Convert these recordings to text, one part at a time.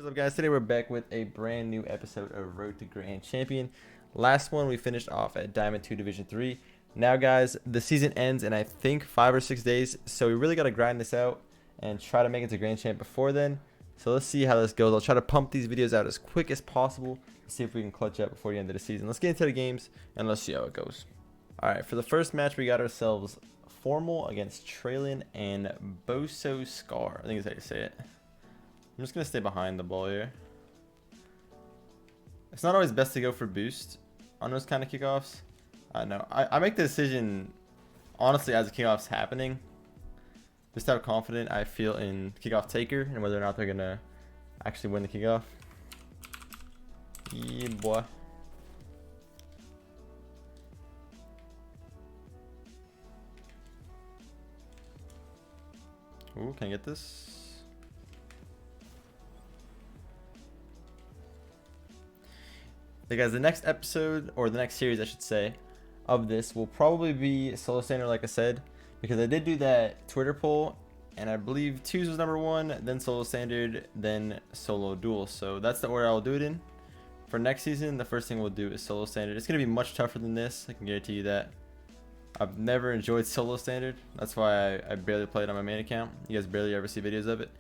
What's up, guys? Today we're back with a brand new episode of Road to Grand Champion. Last one we finished off at Diamond 2 Division 3. Now, guys, the season ends in I think 5 or 6 days, so we really got to grind this out and try to make it to Grand Champ before then. So let's see how this goes. I'll try to pump these videos out as quick as possible and see if we can clutch up before the end of the season. Let's get into the games and let's see how it goes. Alright, for the first match we got ourselves Formal against Traylon and Boso Scar. I think that's how you say it. I'm just going to stay behind the ball here. It's not always best to go for boost on those kind of kickoffs. I know. I make the decision, honestly, as the kickoff's happening. Just how confident I feel in kickoff taker and whether or not they're going to actually win the kickoff. Yeah, boy. Ooh, can I get this? Hey guys, the next episode, or the next series I should say, of this will probably be solo standard, like I said, because I did do that Twitter poll, and I believe twos was number 1, then solo standard, then solo duel. So that's the order I'll do it in. For next season, the first thing we'll do is solo standard. It's going to be much tougher than this, I can guarantee you that. I've never enjoyed solo standard. That's why I barely play it on my main account. You guys barely ever see videos of it.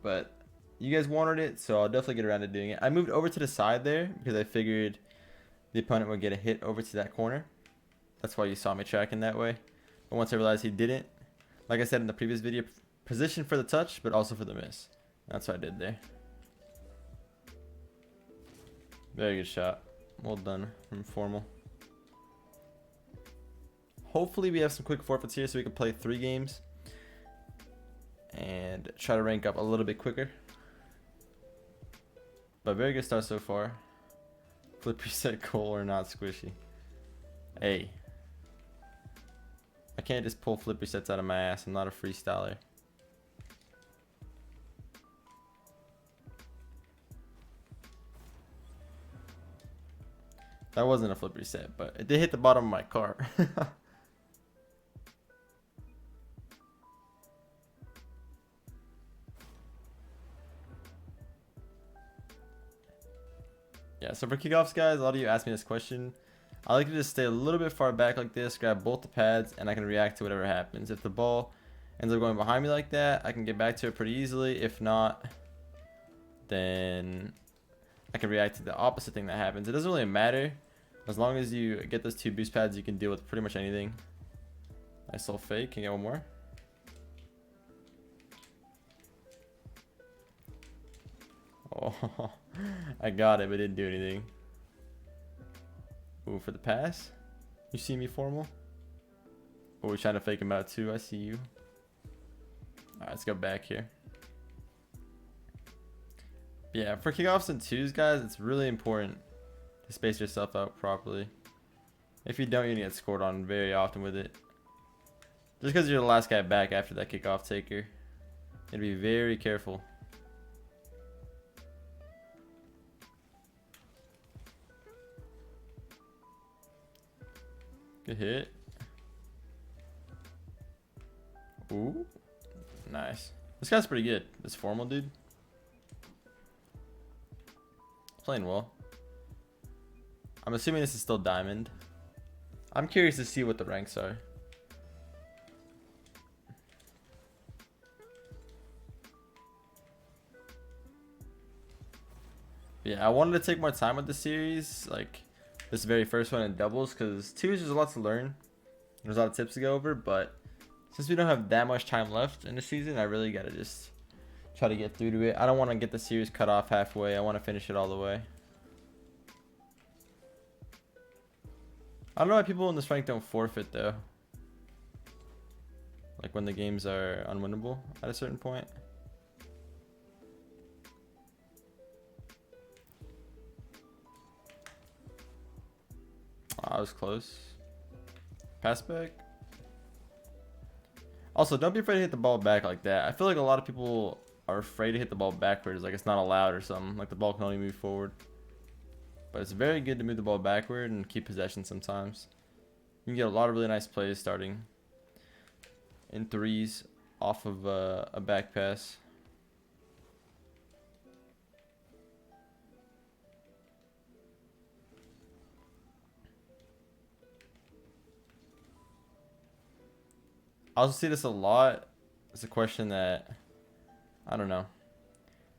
But you guys wanted it, so I'll definitely get around to doing it. I moved over to the side there because I figured the opponent would get a hit over to that corner. That's why you saw me tracking that way. But once I realized he didn't, like I said in the previous video, position for the touch, but also for the miss. That's what I did there. Very good shot. Well done from Formal. Hopefully we have some quick forfeits here so we can play 3 games and try to rank up a little bit quicker. But very good start so far. Flip reset goal or not, Squishy. Hey. I can't just pull flip resets out of my ass. I'm not a freestyler. That wasn't a flip reset, but it did hit the bottom of my car. Yeah, so for kickoffs, guys, a lot of you asked me this question. I like to just stay a little bit far back like this, grab both the pads, and I can react to whatever happens. If the ball ends up going behind me like that, I can get back to it pretty easily. If not, then I can react to the opposite thing that happens. It doesn't really matter. As long as you get those 2 boost pads, you can deal with pretty much anything. Nice little fake. Can you get one more? Oh, I got it, but it didn't do anything. Ooh, for the pass. You see me, Formal? Oh, we're trying to fake him out too. I see you. Alright, let's go back here. Yeah, for kickoffs and twos, guys, it's really important to space yourself out properly. If you don't, you're gonna get scored on very often with it. Just because you're the last guy back after that kickoff taker. You gotta be very careful. Good hit. Ooh. Nice. This guy's pretty good. This Formal dude. Playing well. I'm assuming this is still Diamond. I'm curious to see what the ranks are. Yeah, I wanted to take more time with the series. Like, this very first one in doubles, because twos there's a lot to learn. There's a lot of tips to go over, but since we don't have that much time left in the season, I really gotta just try to get through to it. I don't want to get the series cut off halfway. I want to finish it all the way. I don't know why people in this rank don't forfeit though. Like when the games are unwinnable at a certain point. I was close. Pass back. Also, don't be afraid to hit the ball back like that. I feel like a lot of people are afraid to hit the ball backwards, like it's not allowed or something. Like the ball can only move forward. But it's very good to move the ball backward and keep possession sometimes. You can get a lot of really nice plays starting in threes off of a back pass. I also see this a lot. It's a question that, I don't know.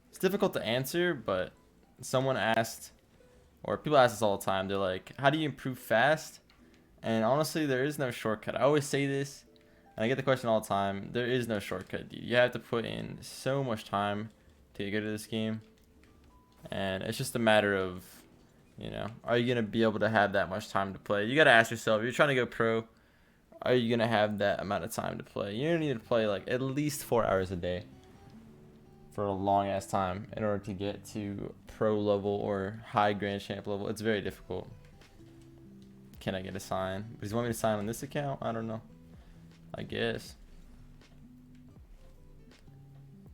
It's difficult to answer, but someone asked, or people ask this all the time. They're like, how do you improve fast? And honestly, there is no shortcut. I always say this, and I get the question all the time. There is no shortcut, dude. You have to put in so much time to get good at this game. And it's just a matter of, you know, are you going to be able to have that much time to play? You got to ask yourself, if you're trying to go pro, are you going to have that amount of time to play? You're going to need to play like at least 4 hours a day for a long ass time in order to get to pro level or high grand champ level. It's very difficult. Can I get a sign? Does he want me to sign on this account? I don't know. I guess.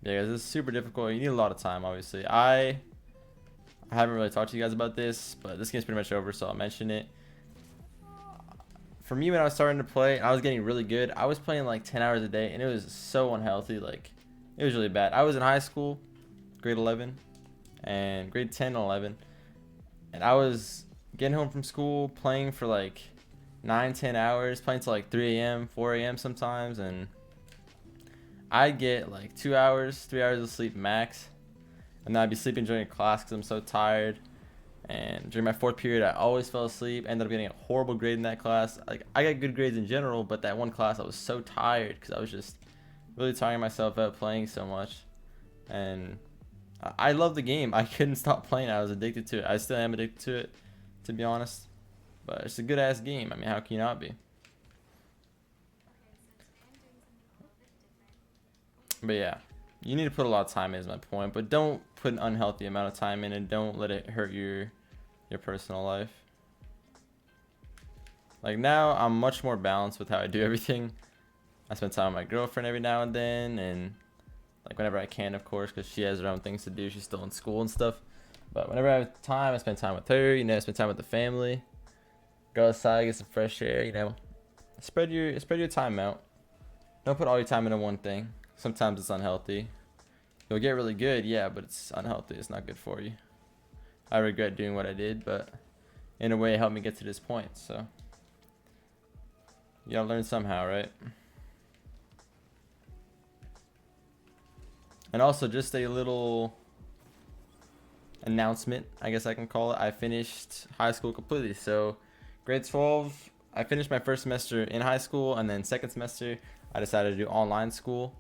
Yeah, guys, this is super difficult. You need a lot of time, obviously. I haven't really talked to you guys about this, but this game's pretty much over, so I'll mention it. For me, when I was starting to play, I was getting really good. I was playing like 10 hours a day, and it was so unhealthy. Like, it was really bad. I was in high school, grade 11, and grade 10 and 11, and I was getting home from school, playing for like 9-10 hours, playing till like 3 a.m., 4 a.m. sometimes, and I'd get like 2 hours, 3 hours of sleep max, and then I'd be sleeping during class because I'm so tired. And during my 4th period, I always fell asleep. Ended up getting a horrible grade in that class. Like, I got good grades in general, but that one class I was so tired because I was just really tiring myself out playing so much. And I love the game. I couldn't stop playing. I was addicted to it. I still am addicted to it, to be honest. But it's a good ass game. I mean, how can you not be? But yeah, you need to put a lot of time in is my point. But don't put an unhealthy amount of time in, and don't let it hurt your personal life. Like now, I'm much more balanced with how I do everything. I spend time with my girlfriend every now and then, and like whenever I can, of course, because she has her own things to do. She's still in school and stuff. But whenever I have time, I spend time with her. You know, I spend time with the family. Go outside, get some fresh air. You know, spread your time out. Don't put all your time into one thing. Sometimes it's unhealthy. You'll get really good, yeah, but it's unhealthy. It's not good for you. I regret doing what I did, but in a way, it helped me get to this point. So you gotta learn somehow, right? And also, just a little announcement, I guess I can call it. I finished high school completely. So grade 12, I finished my first semester in high school, and then second semester, I decided to do online school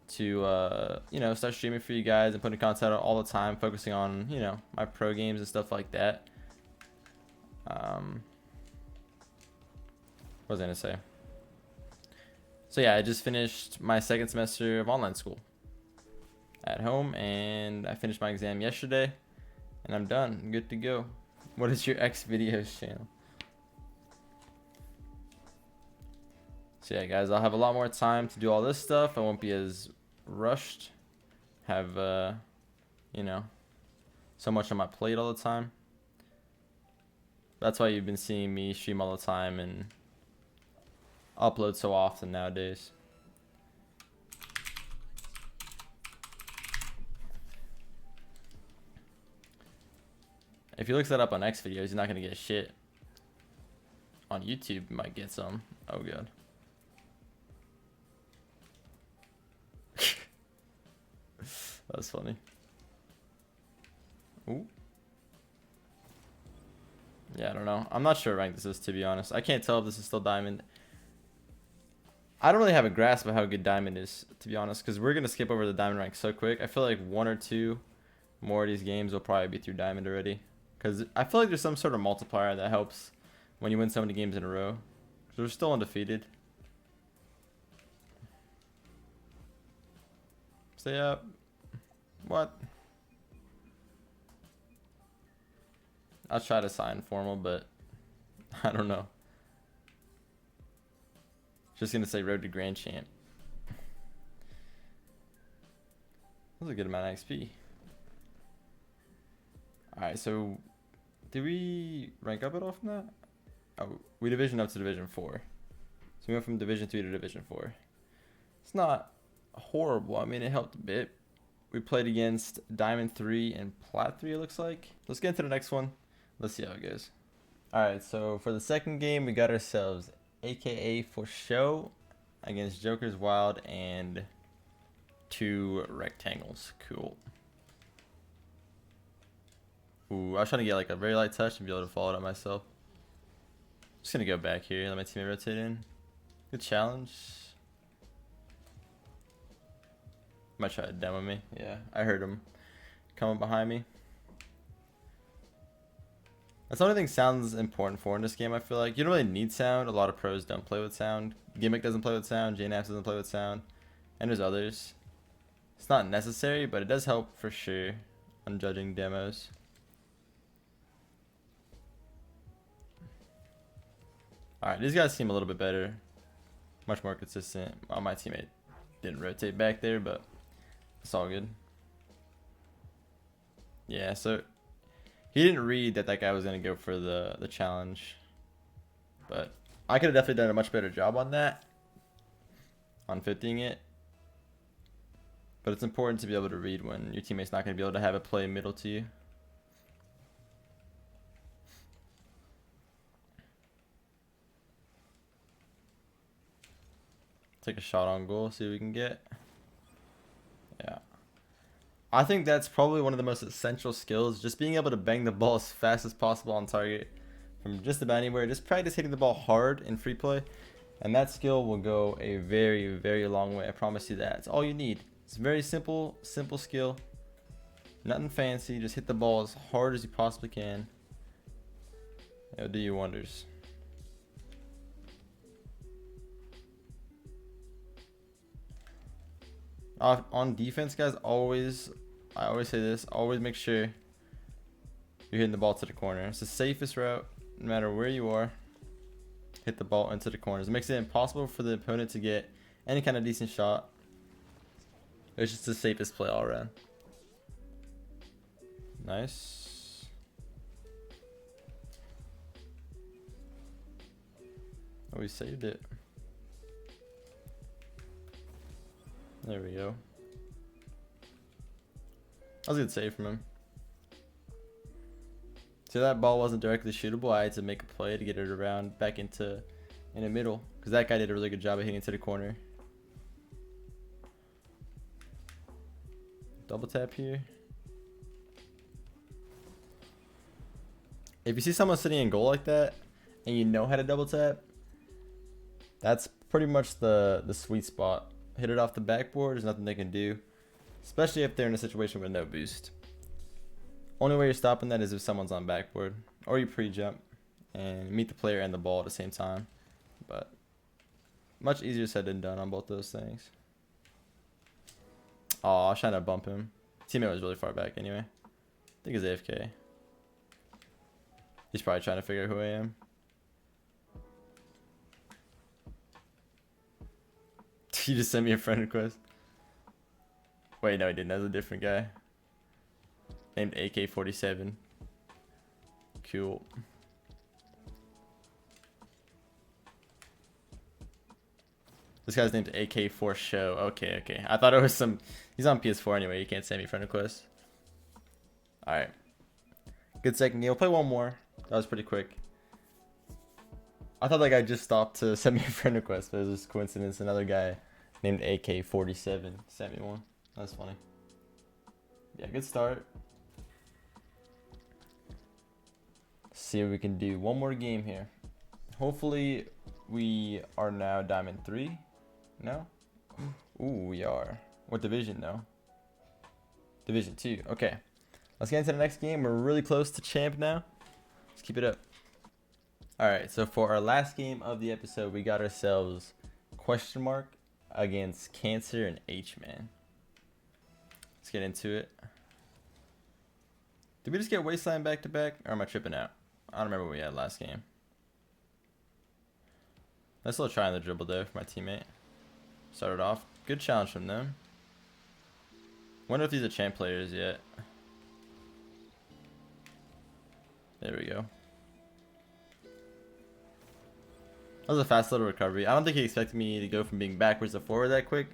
to, you know, start streaming for you guys and putting content out all the time, focusing on, you know, my pro games and stuff like that. What was I gonna say? So yeah, I just finished my second semester of online school at home, and I finished my exam yesterday, and I'm done. I'm good to go. What is your X videos channel? So yeah, guys, I'll have a lot more time to do all this stuff. I won't be as rushed. Have, you know, so much on my plate all the time. That's why you've been seeing me stream all the time and upload so often nowadays. If he looks that up on X videos, he's not going to get shit. On YouTube, you might get some. Oh, God. That's funny. Ooh. Yeah, I don't know. I'm not sure what rank this is, to be honest. I can't tell if this is still diamond. I don't really have a grasp of how good diamond is, to be honest, because we're going to skip over the diamond rank so quick. I feel like 1 or 2 more of these games will probably be through diamond already. Because I feel like there's some sort of multiplier that helps when you win so many games in a row. Because we're still undefeated. So yeah. What? I'll try to sign formal, but I don't know. Just gonna say road to grand champ. That was a good amount of XP. Alright, so did we rank up at all from that? Oh, we division up to division 4. So we went from division 3 to division 4. It's not horrible. I mean, it helped a bit. We played against Diamond 3 and Plat 3, it looks like. Let's get into the next one. Let's see how it goes. Alright, so for the second game, we got ourselves AKA for show against Joker's Wild and 2 rectangles. Cool. Ooh, I was trying to get like a very light touch and be able to follow it up myself. Just gonna go back here, let my teammate rotate in. Good challenge. Might try to demo me. Yeah, I heard him coming behind me. That's the only thing sound's important for in this game, I feel like. You don't really need sound. A lot of pros don't play with sound. Gimmick doesn't play with sound. JNAPS doesn't play with sound. And there's others. It's not necessary, but it does help for sure on judging demos. Alright, these guys seem a little bit better. Much more consistent. Well, my teammate didn't rotate back there, but it's all good. Yeah, so he didn't read that guy was going to go for the challenge. But I could have definitely done a much better job on that. On 50ing it. But it's important to be able to read when your teammate's not going to be able to have it play middle to you. Take a shot on goal, see what we can get. Yeah. I think that's probably one of the most essential skills, just being able to bang the ball as fast as possible on target from just about anywhere. Just practice hitting the ball hard in free play, and that skill will go a very, very long way. I promise you that. It's all you need. It's a very simple skill. Nothing fancy. Just hit the ball as hard as you possibly can. It'll do you wonders. On defense, guys, I always say this, always make sure you're hitting the ball to the corner. It's the safest route, no matter where you are. Hit the ball into the corners. It makes it impossible for the opponent to get any kind of decent shot. It's just the safest play all around. Nice. Oh, we saved it. There we go. That was a good save from him. So that ball wasn't directly shootable. I had to make a play to get it around back in the middle, because that guy did a really good job of hitting it to the corner. Double tap here. If you see someone sitting in goal like that and you know how to double tap, that's pretty much the sweet spot. Hit it off the backboard, there's nothing they can do, especially if they're in a situation with no boost. Only way you're stopping that is if someone's on backboard, or you pre-jump and meet the player and the ball at the same time. But much easier said than done on both those things. Oh, I was trying to bump him. Teammate was really far back anyway. I think he's AFK. He's probably trying to figure out who I am. You just sent me a friend request. Wait, no, he didn't. That was a different guy. Named AK-47. Cool. This guy's named AK4 Show. Okay. I thought it was some... He's on PS4 anyway. You can't send me friend requests. Alright. Good second game. We'll play one more. That was pretty quick. I thought that guy just stopped to send me a friend request, but it was just coincidence. Another guy named AK-47 sent me one. That's funny. Yeah, good start. See what we can do. One more game here. Hopefully we are now Diamond 3. No? Ooh, we are. What division though? Division 2. Okay. Let's get into the next game. We're really close to champ now. Let's keep it up. Alright, so for our last game of the episode, we got ourselves question mark against Cancer and H-Man. Let's get into it. Did we just get Wasteland back to back? Or am I tripping out? I don't remember what we had last game. Let's still try on the dribble though for my teammate. Started off. Good challenge from them. Wonder if these are champ players yet. There we go. That was a fast little recovery. I don't think he expected me to go from being backwards to forward that quick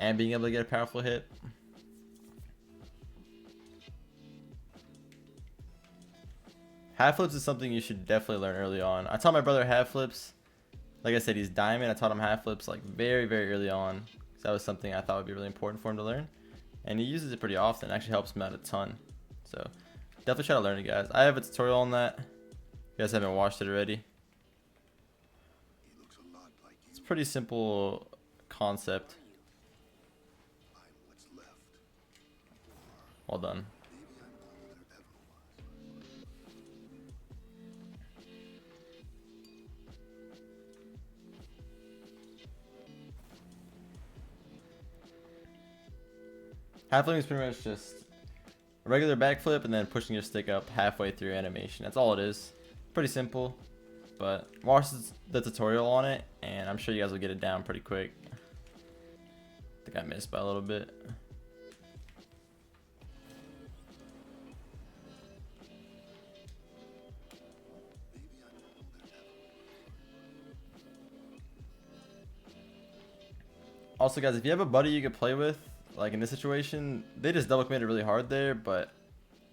and being able to get a powerful hit. Half flips is something you should definitely learn early on. I taught my brother half flips Like I said, he's diamond. I taught him half flips like very, very early on. So that was something I thought would be really important for him to learn. And he uses it pretty often. It actually helps him out a ton. So definitely try to learn it, guys. I have a tutorial on that. If you guys haven't watched it already. It's a pretty simple concept. Well done. Half flipping is pretty much just a regular backflip and then pushing your stick up halfway through animation. That's all it is. Pretty simple, but watch the tutorial on it and I'm sure you guys will get it down pretty quick. I think I missed by a little bit. Also, guys, if you have a buddy you could play with, like in this situation, they just double committed really hard there, but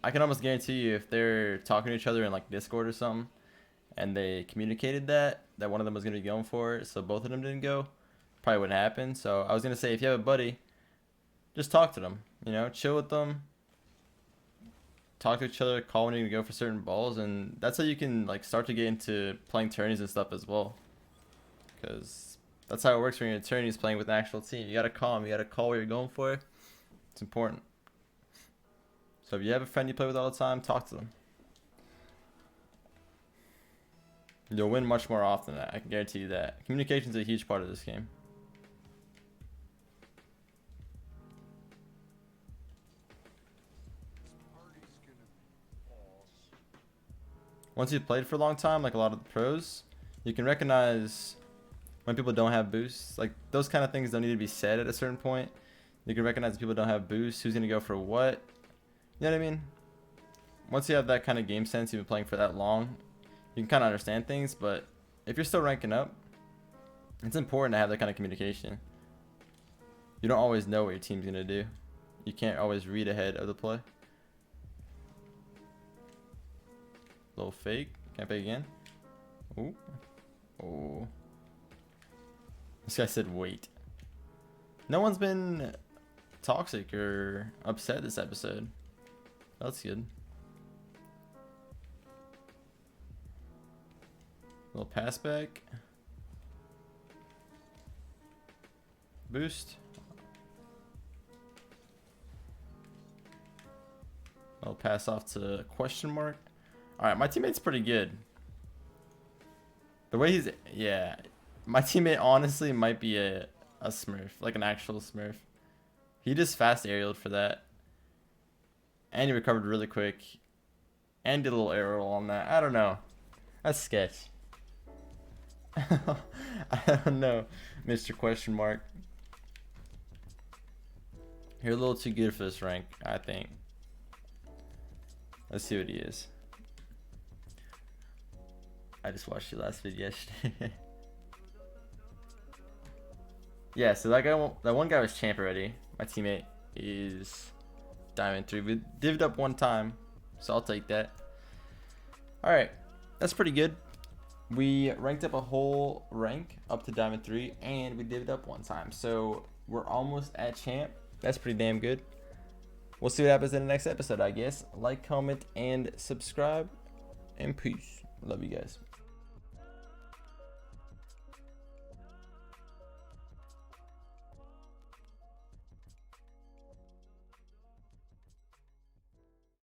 I can almost guarantee you if they're talking to each other in like Discord or something, and they communicated that one of them was going to be going for it, so both of them didn't go, probably wouldn't happen. So I was going to say, if you have a buddy, just talk to them, you know, chill with them, talk to each other, call when you're going to go for certain balls, and that's how you can like start to get into playing tourneys and stuff as well, because that's how it works when you're in tourneys playing with an actual team. You gotta call them. You gotta call where you're going for. It's important. So if you have a friend you play with all the time, talk to them. You'll win much more often than that. I can guarantee you that. Communication is a huge part of this game. Once you've played for a long time, like a lot of the pros, you can recognize when people don't have boosts. Like those kind of things don't need to be said at a certain point. You can recognize people don't have boosts, who's gonna go for what. You know what I mean? Once you have that kind of game sense, you've been playing for that long, you can kind of understand things. But if you're still ranking up, it's important to have that kind of communication. You don't always know what your team's gonna do. You can't always read ahead of the play. Little fake. Can't fake again. Ooh. Oh. This guy said wait. No one's been toxic or upset this episode. That's good. Little pass back. Boost. I'll pass off to question mark. Alright, my teammate's pretty good. The way he's... Yeah. My teammate honestly might be a smurf. Like an actual smurf. He just fast aerialed for that. And he recovered really quick. And did a little aerial on that. I don't know. That's sketch. I don't know, Mr. Question Mark. You're a little too good for this rank, I think. Let's see what he is. I just watched your last video yesterday. Yeah, so that one guy was champ already. My teammate is Diamond 3. We divvied up one time, so I'll take that. Alright, that's pretty good. We ranked up a whole rank up to Diamond 3, and we divvied up one time. So we're almost at champ. That's pretty damn good. We'll see what happens in the next episode, I guess. Like, comment, and subscribe. And peace. Love you guys.